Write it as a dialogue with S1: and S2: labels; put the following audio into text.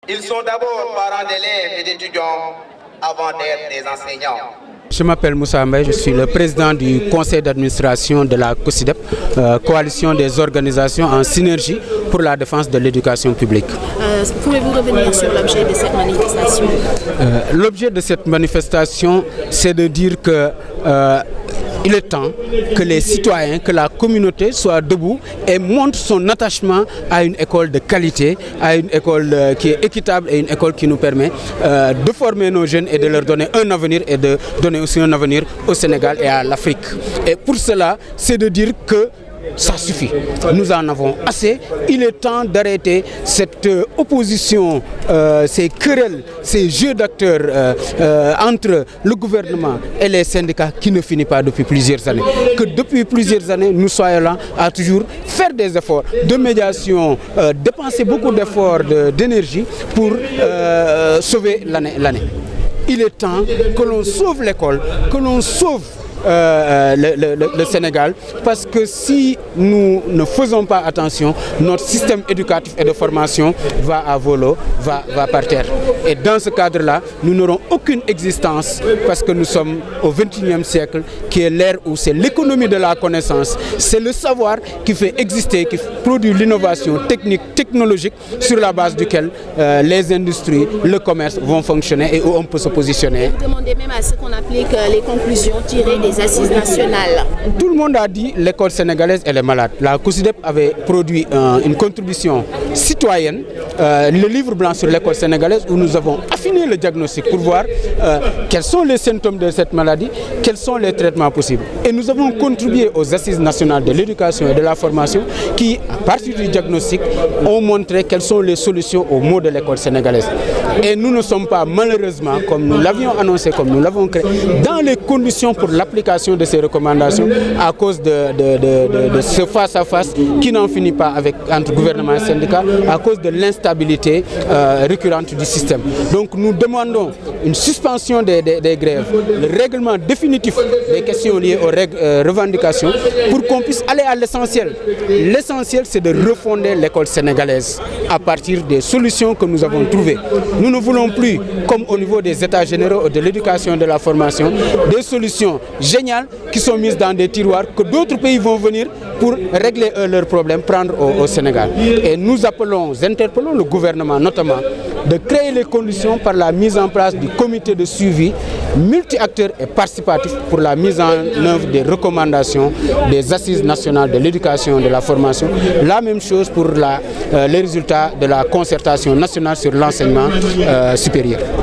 S1: Ils sont d'abord parents d'élèves et d'étudiants avant d'être des enseignants.
S2: Je m'appelle Moussa Mbaye, je suis le président du conseil d'administration de la COSIDEP, coalition des organisations en synergie pour la défense de l'éducation publique.
S3: Pouvez-vous revenir sur l'objet de cette manifestation?
S2: L'objet de cette manifestation, c'est de dire que il est temps que les citoyens, que la communauté soit debout et montre son attachement à une école de qualité, à une école qui est équitable et une école qui nous permet de former nos jeunes et de leur donner un avenir et de donner aussi un avenir au Sénégal et à l'Afrique. Et pour cela, c'est de dire que ça suffit. Nous en avons assez. Il est temps d'arrêter cette opposition, ces querelles, ces jeux d'acteurs entre le gouvernement et les syndicats qui ne finit pas depuis plusieurs années. Que depuis plusieurs années, nous soyons là à toujours faire des efforts de médiation, dépenser beaucoup d'efforts d'énergie pour sauver l'année. Il est temps que l'on sauve l'école, que l'on sauve le Sénégal, parce que si nous ne faisons pas attention, notre système éducatif et de formation va à volo, va par terre. Et dans ce cadre-là, nous n'aurons aucune existence parce que nous sommes au XXIe siècle, qui est l'ère où c'est l'économie de la connaissance, c'est le savoir qui fait exister, qui produit l'innovation technique, technologique, sur la base duquel les industries, le commerce vont fonctionner et où on peut se positionner.
S3: Vous demandez même à ce qu'on applique les conclusions tirées des assises nationales.
S2: Tout le monde a dit que l'école sénégalaise elle est malade. La COSIDEP avait produit une contribution citoyenne, le livre blanc sur l'école sénégalaise, où nous avons affiné le diagnostic pour voir quels sont les symptômes de cette maladie, quels sont les traitements possibles. Et nous avons contribué aux assises nationales de l'éducation et de la formation qui, à partir du diagnostic, ont montré quelles sont les solutions aux maux de l'école sénégalaise. Et nous ne sommes pas, malheureusement, comme nous l'avions annoncé, comme nous l'avons créé, dans les conditions pour l'application de ces recommandations à cause de ce face-à-face qui n'en finit pas entre gouvernement et syndicats, à cause de l'instabilité récurrente du système. Donc nous demandons une suspension des grèves, le règlement définitif des questions liées aux revendications pour qu'on puisse aller à l'essentiel. L'essentiel, c'est de refonder l'école sénégalaise à partir des solutions que nous avons trouvées. Nous ne voulons plus, comme au niveau des états généraux de l'éducation et de la formation, des solutions géniales qui sont mises dans des tiroirs que d'autres pays vont venir pour régler leurs problèmes, prendre au Sénégal. Et nous interpellons le gouvernement notamment de créer les conditions par la mise en place du comité de suivi multi-acteurs et participatif pour la mise en œuvre des recommandations des assises nationales de l'éducation et de la formation. La même chose pour les résultats de la concertation nationale sur l'enseignement supérieur.